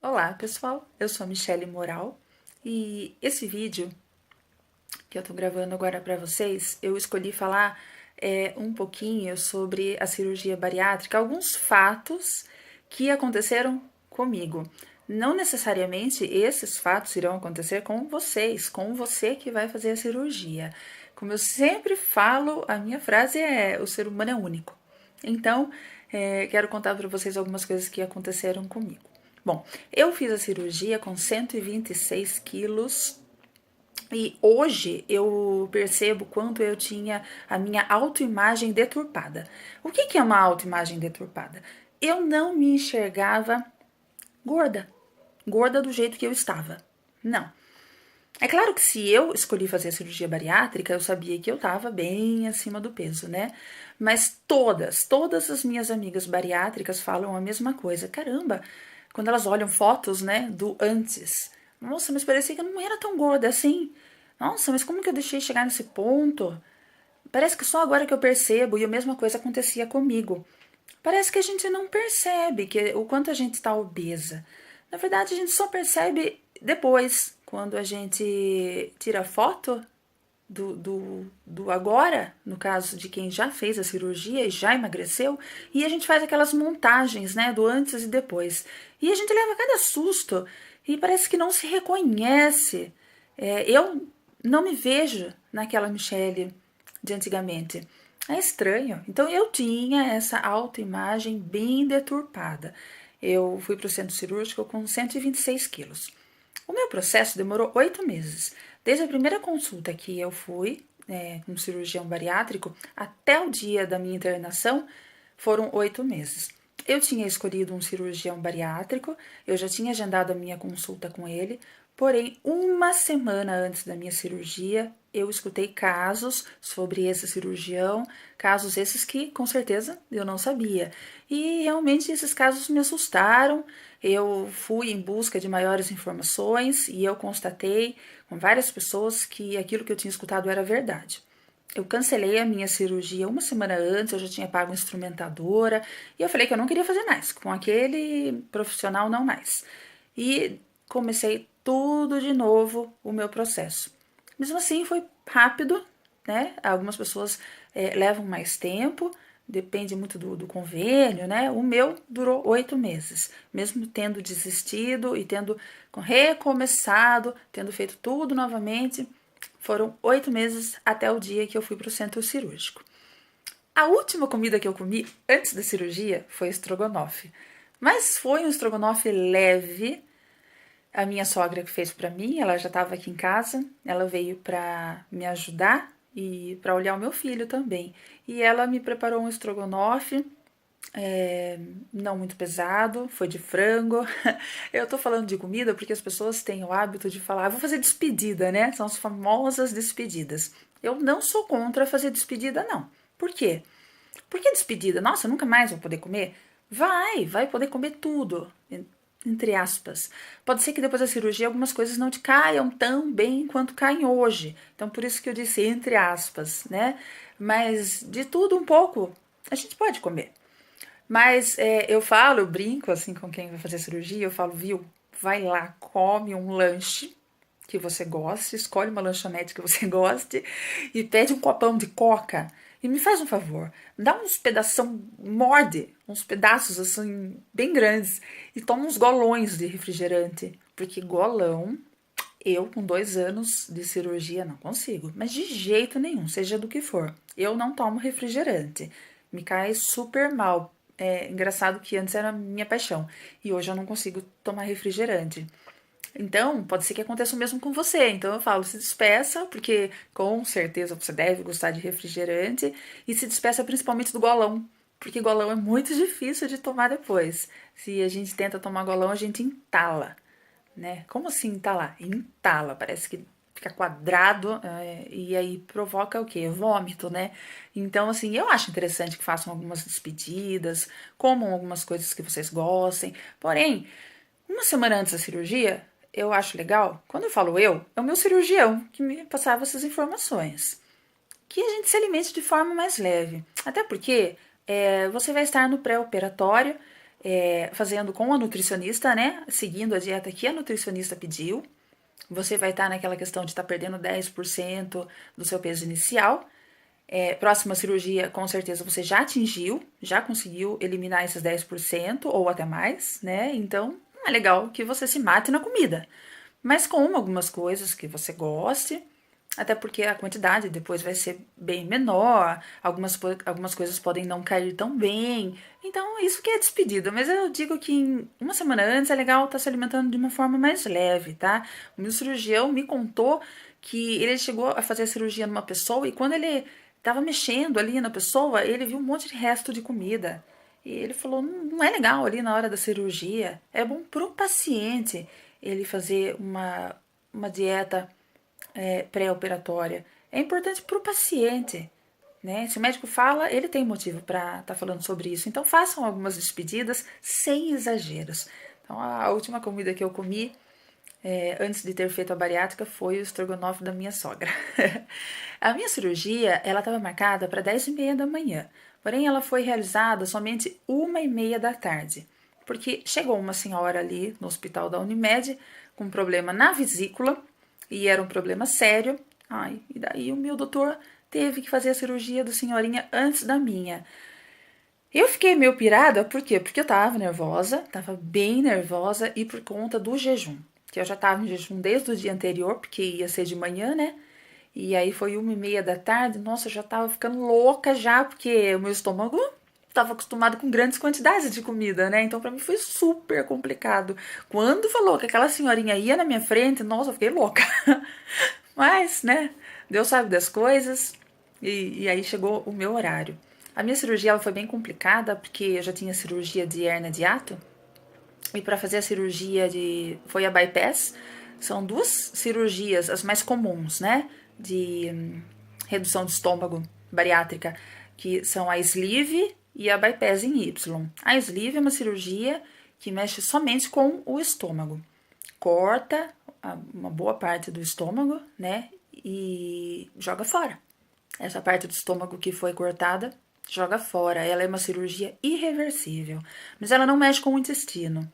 Olá, pessoal. Eu sou a Michele Moral e esse vídeo que eu tô gravando agora para vocês, eu escolhi falar um pouquinho sobre a cirurgia bariátrica, alguns fatos que aconteceram comigo. Não necessariamente esses fatos irão acontecer com vocês, com você que vai fazer a cirurgia. Como eu sempre falo, a minha frase é: o ser humano é único. Então, quero contar para vocês algumas coisas que aconteceram comigo. Bom, eu fiz a cirurgia com 126 quilos e hoje eu percebo quanto eu tinha a minha autoimagem deturpada. O que é uma autoimagem deturpada? Eu não me enxergava gorda, gorda do jeito que eu estava. Não. É claro que se eu escolhi fazer a cirurgia bariátrica, eu sabia que eu estava bem acima do peso, né? Mas todas as minhas amigas bariátricas falam a mesma coisa. Caramba, quando elas olham fotos, né, do antes. Nossa, mas parecia que eu não era tão gorda assim. Nossa, mas como que eu deixei chegar nesse ponto? Parece que só agora que eu percebo, e a mesma coisa acontecia comigo. Parece que a gente não percebe que o quanto a gente está obesa. Na verdade, a gente só percebe depois, quando a gente tira foto do agora, no caso de quem já fez a cirurgia e já emagreceu, e a gente faz aquelas montagens, né, do antes e depois. E a gente leva cada susto e parece que não se reconhece. Eu não me vejo naquela Michelle de antigamente. É estranho. Então eu tinha essa autoimagem bem deturpada. Eu fui para o centro cirúrgico com 126 quilos. O meu processo demorou 8 meses. Desde a primeira consulta que eu fui com um cirurgião bariátrico até o dia da minha internação, foram 8 meses. Eu tinha escolhido um cirurgião bariátrico, eu já tinha agendado a minha consulta com ele, porém, uma semana antes da minha cirurgia, eu escutei casos sobre esse cirurgião, casos esses que, com certeza, eu não sabia. E realmente esses casos me assustaram. Eu fui em busca de maiores informações e eu constatei com várias pessoas que aquilo que eu tinha escutado era verdade. Eu cancelei a minha cirurgia uma semana antes, eu já tinha pago instrumentadora e eu falei que eu não queria fazer mais, com aquele profissional não mais. E comecei tudo de novo o meu processo. Mesmo assim, foi rápido, né? Algumas pessoas levam mais tempo, depende muito do convênio, né? O meu durou 8 meses, mesmo tendo desistido e tendo recomeçado, tendo feito tudo novamente. Foram 8 meses até o dia que eu fui para o centro cirúrgico. A última comida que eu comi antes da cirurgia foi estrogonofe. Mas foi um estrogonofe leve. A minha sogra que fez para mim, ela já estava aqui em casa, ela veio para me ajudar e para olhar o meu filho também. E ela me preparou um estrogonofe não muito pesado, foi de frango. Eu tô falando de comida porque as pessoas têm o hábito de falar, vou fazer despedida, né? São as famosas despedidas. Eu não sou contra fazer despedida, não. Por quê? Por que despedida? Nossa, nunca mais vou poder comer? Vai poder comer tudo, entre aspas. Pode ser que depois da cirurgia algumas coisas não te caiam tão bem quanto caem hoje. Então, por isso que eu disse entre aspas, né? Mas de tudo um pouco a gente pode comer. Mas eu falo, eu brinco assim com quem vai fazer cirurgia, eu falo, viu, vai lá, come um lanche que você goste, escolhe uma lanchonete que você goste e pede um copão de coca. E me faz um favor, dá uns pedação, morde uns pedaços assim, bem grandes, e toma uns golões de refrigerante. Porque golão, eu com 2 anos de cirurgia não consigo, mas de jeito nenhum, seja do que for. Eu não tomo refrigerante, me cai super mal. É engraçado que antes era minha paixão e hoje eu não consigo tomar refrigerante. Então, pode ser que aconteça o mesmo com você. Então, eu falo, se despeça, porque com certeza você deve gostar de refrigerante, e se despeça principalmente do golão, porque golão é muito difícil de tomar depois. Se a gente tenta tomar golão, a gente entala, né? Como assim entalar? Entala, parece que fica quadrado e aí provoca o quê? Vômito, né? Então, assim, eu acho interessante que façam algumas despedidas, comam algumas coisas que vocês gostem. Porém, uma semana antes da cirurgia, eu acho legal, quando eu falo eu, é o meu cirurgião que me passava essas informações. Que a gente se alimente de forma mais leve. Até porque você vai estar no pré-operatório fazendo com a nutricionista, né? Seguindo a dieta que a nutricionista pediu. Você vai estar naquela questão de estar perdendo 10% do seu peso inicial. Próxima cirurgia, com certeza você já atingiu, já conseguiu eliminar esses 10% ou até mais, né? Então, é legal que você se mate na comida. Mas com algumas coisas que você goste, até porque a quantidade depois vai ser bem menor, algumas coisas podem não cair tão bem. Então, isso que é despedida. Mas eu digo que uma semana antes é legal estar se alimentando de uma forma mais leve, tá? O meu cirurgião me contou que ele chegou a fazer a cirurgia numa pessoa e quando ele estava mexendo ali na pessoa, ele viu um monte de resto de comida. E ele falou: não é legal ali na hora da cirurgia, é bom pro paciente ele fazer uma dieta pré-operatória. É importante para o paciente, né? Se o médico fala, ele tem motivo para estar falando sobre isso. Então façam algumas despedidas sem exageros. Então a última comida que eu comi antes de ter feito a bariátrica foi o estrogonofe da minha sogra. A minha cirurgia ela estava marcada para 10h30 da manhã, porém ela foi realizada somente 1h30 da tarde, porque chegou uma senhora ali no hospital da Unimed com um problema na vesícula e era um problema sério. Ai, e daí o meu doutor teve que fazer a cirurgia da senhorinha antes da minha. Eu fiquei meio pirada, por quê? Porque eu tava bem nervosa e por conta do jejum. Que eu já tava em jejum desde o dia anterior, porque ia ser de manhã, né? E aí foi 1h30 da tarde, nossa, eu já tava ficando louca já, porque o meu estômago estava acostumado com grandes quantidades de comida, né? Então pra mim foi super complicado. Quando falou que aquela senhorinha ia na minha frente, nossa, eu fiquei louca. Mas, né, Deus sabe das coisas e aí chegou o meu horário. A minha cirurgia ela foi bem complicada porque eu já tinha cirurgia de hérnia de hiato e para fazer a cirurgia foi a bypass. São duas cirurgias as mais comuns, né, de redução de estômago bariátrica, que são a sleeve e a bypass em Y. A sleeve é uma cirurgia que mexe somente com o estômago. Corta uma boa parte do estômago, né? E joga fora. Essa parte do estômago que foi cortada, joga fora. Ela é uma cirurgia irreversível, mas ela não mexe com o intestino.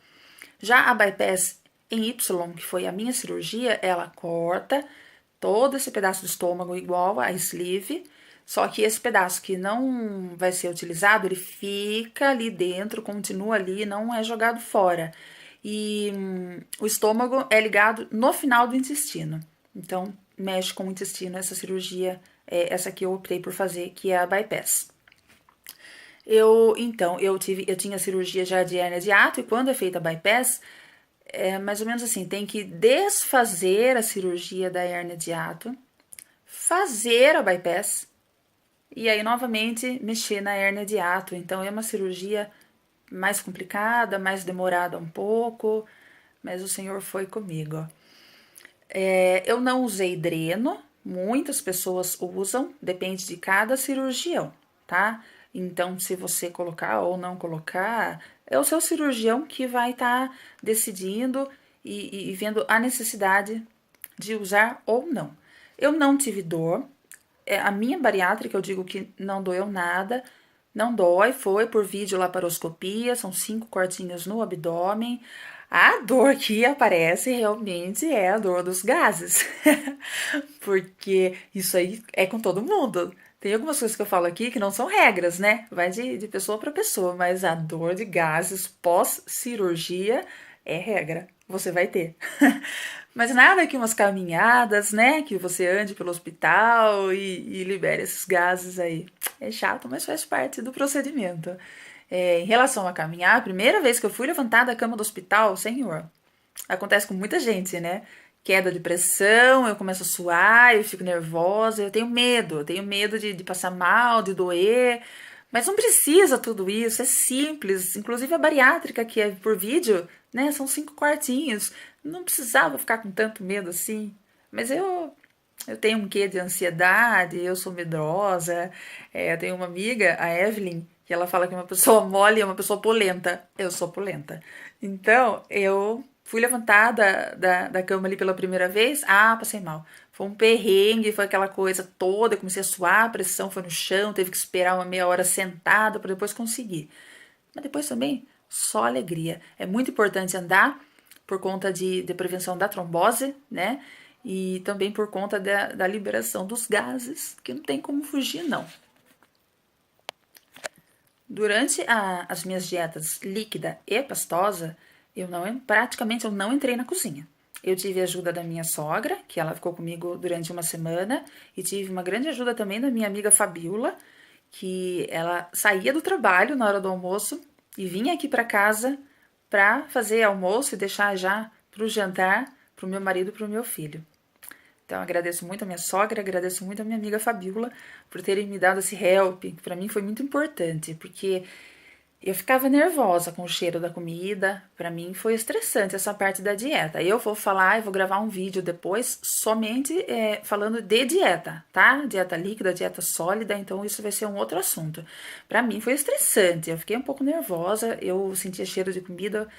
Já a bypass em Y, que foi a minha cirurgia, ela corta todo esse pedaço do estômago igual a sleeve, só que esse pedaço que não vai ser utilizado, ele fica ali dentro, continua ali, não é jogado fora. E o estômago é ligado no final do intestino. Então, mexe com o intestino essa cirurgia, essa que eu optei por fazer, que é a bypass. Eu tinha cirurgia já de hérnia de hiato e quando é feita a bypass, é mais ou menos assim, tem que desfazer a cirurgia da hérnia de hiato, fazer a bypass e aí novamente mexer na hérnia de hiato. Então é uma cirurgia mais complicada, mais demorada um pouco, mas o Senhor foi comigo. Eu não usei dreno, muitas pessoas usam, depende de cada cirurgião, tá? Então, se você colocar ou não colocar, é o seu cirurgião que vai estar decidindo e vendo a necessidade de usar ou não. Eu não tive dor, a minha bariátrica eu digo que não doeu nada, não dói, foi por videolaparoscopia, são 5 cortinhos no abdômen. A dor que aparece realmente é a dor dos gases, porque isso aí é com todo mundo. Tem algumas coisas que eu falo aqui que não são regras, né? Vai de pessoa para pessoa, mas a dor de gases pós-cirurgia é regra. Você vai ter. Mas nada que umas caminhadas, né? Que você ande pelo hospital e libere esses gases aí. É chato, mas faz parte do procedimento. Em relação a caminhar, a primeira vez que eu fui levantar da cama do hospital, senhor, acontece com muita gente, né? Queda de pressão, eu começo a suar, eu fico nervosa, eu tenho medo de passar mal, de doer, mas não precisa tudo isso, é simples. Inclusive a bariátrica, que é por vídeo, né? São 5 quartinhos, não precisava ficar com tanto medo assim. Mas eu tenho um quê de ansiedade, eu sou medrosa. Eu tenho uma amiga, a Evelyn, que ela fala que uma pessoa mole é uma pessoa polenta. Eu sou polenta. Então, eu fui levantada da cama ali pela primeira vez. Ah, passei mal. Foi um perrengue, foi aquela coisa toda. Eu comecei a suar, a pressão foi no chão, teve que esperar uma meia hora sentada para depois conseguir. Mas depois também só alegria. É muito importante andar por conta de prevenção da trombose, né? E também por conta da liberação dos gases, que não tem como fugir, não. Durante as minhas dietas líquida e pastosa, praticamente eu não entrei na cozinha. Eu tive a ajuda da minha sogra, que ela ficou comigo durante uma semana, e tive uma grande ajuda também da minha amiga Fabiola, que ela saía do trabalho na hora do almoço e vinha aqui para casa para fazer almoço e deixar já para o jantar para o meu marido e para o meu filho. Então, agradeço muito a minha sogra, agradeço muito a minha amiga Fabiola por terem me dado esse help. Para mim foi muito importante, porque eu ficava nervosa com o cheiro da comida. Para mim foi estressante essa parte da dieta. Eu vou falar, eu vou gravar um vídeo depois somente falando de dieta, tá? Dieta líquida, dieta sólida. Então isso vai ser um outro assunto. Para mim foi estressante. Eu fiquei um pouco nervosa. Eu sentia cheiro de comida,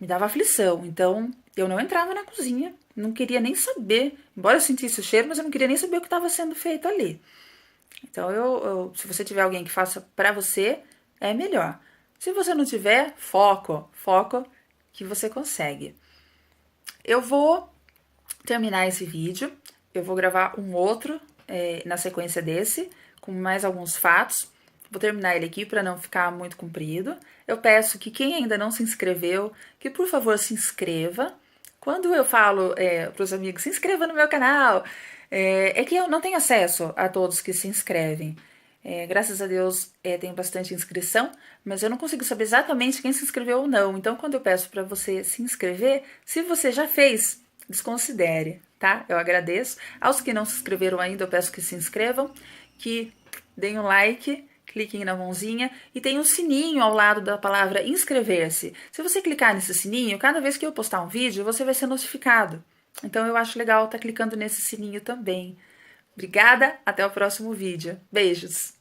me dava aflição. Então eu não entrava na cozinha, não queria nem saber. Embora eu sentisse o cheiro, mas eu não queria nem saber o que estava sendo feito ali. Então se você tiver alguém que faça para você, é melhor. Se você não tiver, foco que você consegue. Eu vou terminar esse vídeo, eu vou gravar um outro na sequência desse, com mais alguns fatos. Vou terminar ele aqui para não ficar muito comprido. Eu peço que quem ainda não se inscreveu, que por favor se inscreva. Quando eu falo para os amigos, se inscreva no meu canal, é que eu não tenho acesso a todos que se inscrevem. Graças a Deus tem bastante inscrição, mas eu não consigo saber exatamente quem se inscreveu ou não. Então, quando eu peço para você se inscrever, se você já fez, desconsidere, tá? Eu agradeço. Aos que não se inscreveram ainda, eu peço que se inscrevam, que deem um like, cliquem na mãozinha e tem um sininho ao lado da palavra inscrever-se. Se você clicar nesse sininho, cada vez que eu postar um vídeo, você vai ser notificado. Então, eu acho legal estar clicando nesse sininho também. Obrigada, até o próximo vídeo. Beijos!